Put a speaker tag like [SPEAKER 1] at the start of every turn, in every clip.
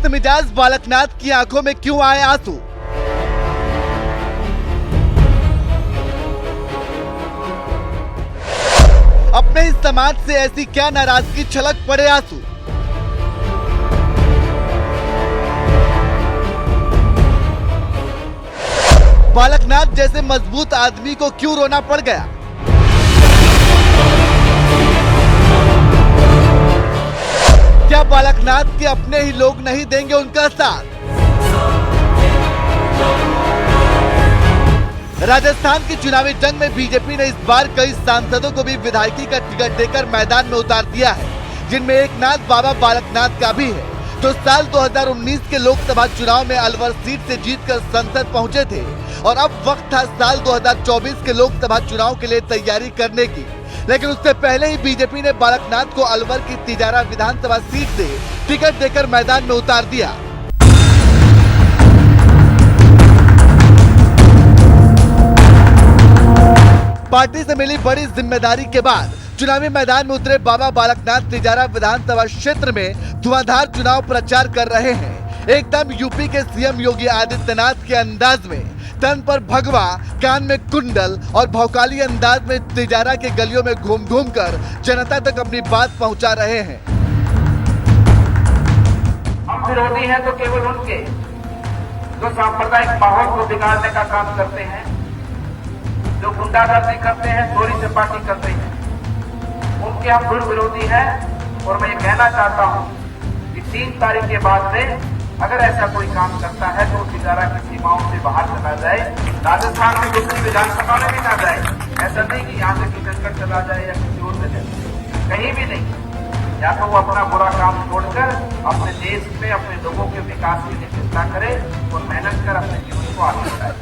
[SPEAKER 1] मिजाज बालकनाथ की आंखों में क्यों आए आंसू? अपने इस समाज से ऐसी क्या नाराजगी छलक पड़े आंसू? बालकनाथ जैसे मजबूत आदमी को क्यों रोना पड़ गया? क्या बालकनाथ के अपने ही लोग नहीं देंगे उनका साथ? राजस्थान की चुनावी जंग में बीजेपी ने इस बार कई सांसदों को भी विधायकी का टिकट देकर मैदान में उतार दिया है, जिनमें एक नाथ बाबा बालकनाथ का भी है, जो साल 2019 के लोकसभा चुनाव में अलवर सीट से जीतकर संसद पहुंचे थे और अब वक्त था साल 2024 के लोकसभा चुनाव के लिए तैयारी करने की। लेकिन उससे पहले ही बीजेपी ने बालकनाथ को अलवर की तिजारा विधानसभा सीट से टिकट देकर मैदान में उतार दिया। पार्टी से मिली बड़ी जिम्मेदारी के बाद चुनावी मैदान में उतरे बाबा बालकनाथ तिजारा विधानसभा क्षेत्र में धुआंधार चुनाव प्रचार कर रहे हैं। एकदम यूपी के सीएम योगी आदित्यनाथ के अंदाज में तन पर भगवा, कान में कुंडल और भौकाली अंदाज में तिजारा के गलियों में घूम घूम कर जनता तक अपनी बात पहुंचा रहे हैं।
[SPEAKER 2] हम विरोधी हैं तो केवल उनके जो सांप्रदायिक माहौल को बिगाड़ने का काम करते हैं, जो गुंडागर्दी करते हैं, चोरी चपाटी करते हैं, उनके हम दृढ़ विरोधी हैं। और मैं ये कहना चाहता हूं कि 3 तारीख के बाद में अगर ऐसा कोई काम करता है तो तिजारा की सीमाओं से बाहर चला जाए, राजस्थान में दूसरी विधानसभा में भी ना जाए। ऐसा नहीं कि यहाँ से छत्तीसगढ़ चला जाए या किसी और से जाए, कहीं भी नहीं। या तो वो अपना बुरा काम छोड़कर अपने देश में अपने लोगों के विकास के लिए चिंता करे और मेहनत कर अपने जीवन को आगे बढ़ाए।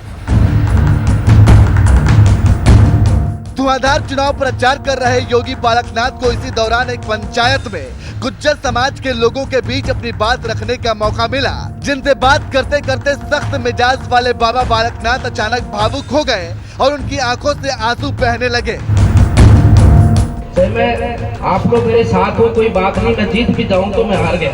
[SPEAKER 1] धुआंधार चुनाव प्रचार कर रहे योगी बालकनाथ को इसी दौरान एक पंचायत में गुज्जर समाज के लोगों के बीच अपनी बात रखने का मौका मिला, जिनसे बात करते करते सख्त मिजाज वाले बाबा बालकनाथ अचानक भावुक हो गए और उनकी आंखों से आंसू बहने लगे।
[SPEAKER 3] मैं आप लोग मेरे साथ हो, कोई बात नहीं, मैं जीत भी जाऊं तो मैं हार गया।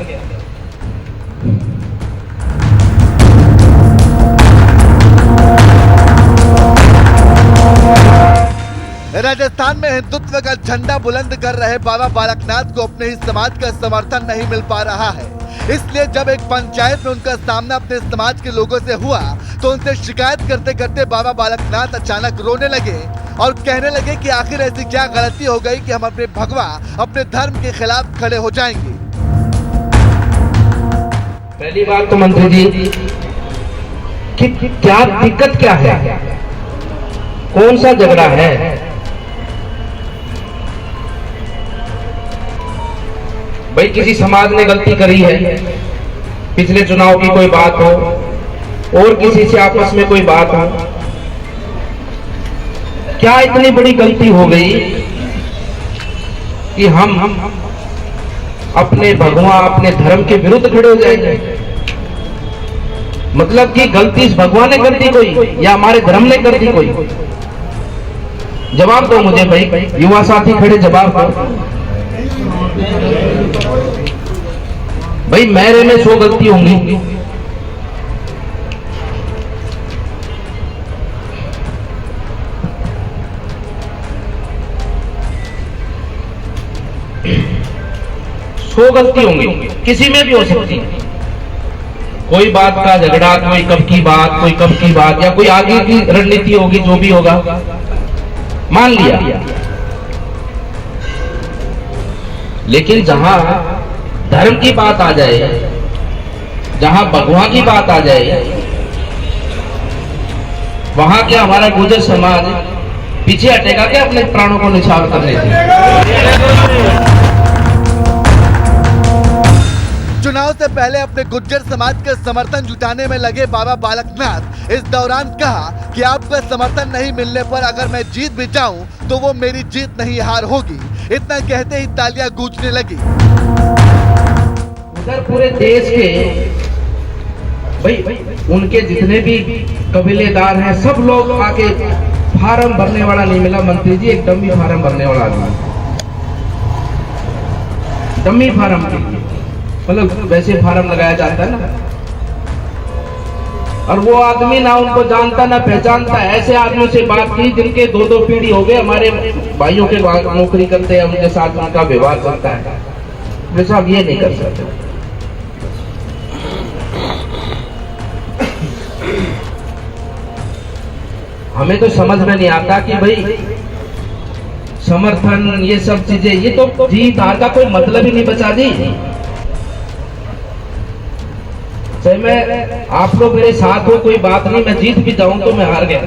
[SPEAKER 1] राजस्थान में हिंदुत्व का झंडा बुलंद कर रहे बाबा बालकनाथ को अपने ही समाज का समर्थन नहीं मिल पा रहा है। इसलिए जब एक पंचायत में उनका सामना अपने समाज के लोगों से हुआ तो उनसे शिकायत करते करते बाबा बालकनाथ अचानक रोने लगे और कहने लगे कि आखिर ऐसी क्या गलती हो गई कि हम अपने भगवा, अपने धर्म के खिलाफ खड़े हो जाएंगे।
[SPEAKER 3] पहली बात तो मंत्री जी कि क्या दिक्कत क्या है, कौन सा झगड़ा है? भाई किसी समाज ने गलती करी है, पिछले चुनाव की कोई बात हो और किसी से आपस में कोई बात हो, क्या इतनी बड़ी गलती हो गई कि हम अपने भगवा, अपने धर्म के विरुद्ध खड़े हो जाएंगे? मतलब कि गलती इस भगवान ने कर दी कोई या हमारे धर्म ने कर दी कोई? जवाब दो मुझे भाई, युवा साथी खड़े, जवाब दो भाई। मेरे में 100 गलती होंगी, किसी में भी हो सकती है। कोई बात का झगड़ा, कोई कब की बात, कोई कब की बात, या कोई आगे की रणनीति होगी, जो भी होगा मान लिया। लेकिन जहां धर्म की बात आ जाए, जहां भगवान की बात आ जाए, वहां क्या हमारा गुर्जर समाज पीछे हटेगा क्या अपने प्राणों को निछावर करने से?
[SPEAKER 1] चुनाव से पहले अपने गुज्जर समाज के समर्थन जुटाने में लगे बाबा बालकनाथ इस दौरान कहा कि आपका समर्थन नहीं मिलने पर अगर मैं जीत भी जाऊं तो वो मेरी जीत नहीं, हार होगी। इतना कहते ही तालियां गूंजने लगी।
[SPEAKER 3] उधर पूरे देश के भाई उनके जितने भी कबीलेदार हैं, सब लोग आके फार्म भरने वाला नहीं मिला मंत्री जी, एक डमी फार्म भरने वाला आदमी, डमी फार्म के लिए मतलब वैसे फार्म लगाया जाता है ना, और वो आदमी ना उनको जानता ना पहचानता। ऐसे आदमियों से बात की जिनके 2-2 पीढ़ी हो गए, हमारे भाइयों के नौकरी करते हैं, उनके साथ उनका व्यवहार चलता है। वैसे आप ये नहीं कर सकते। हमें तो समझ में नहीं आता कि भाई समर्थन ये सब चीजें, ये तो जीत हार का कोई मतलब ही नहीं बचा जी। चाहे मैं आप लोग मेरे साथ हो कोई बात नहीं, मैं जीत भी जाऊं तो मैं हार गया।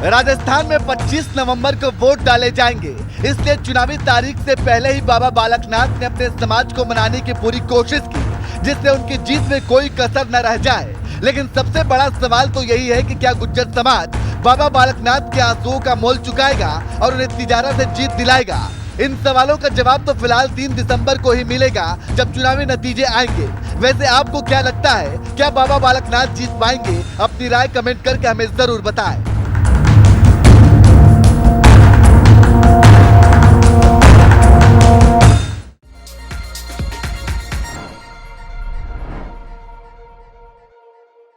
[SPEAKER 1] राजस्थान में 25 नवंबर को वोट डाले जाएंगे, इसलिए चुनावी तारीख से पहले ही बाबा बालकनाथ ने अपने समाज को मनाने की पूरी कोशिश की, जिससे उनकी जीत में कोई कसर न रह जाए। लेकिन सबसे बड़ा सवाल तो यही है कि क्या गुज्जर समाज बाबा बालकनाथ के आंसुओं का मोल चुकाएगा और उन्हें तिजारा से जीत दिलाएगा? इन सवालों का जवाब तो फिलहाल 3 दिसंबर को ही मिलेगा, जब चुनावी नतीजे आएंगे। वैसे आपको क्या लगता है, क्या बाबा बालकनाथ जीत पाएंगे? अपनी राय कमेंट करके हमें जरूर बताएं।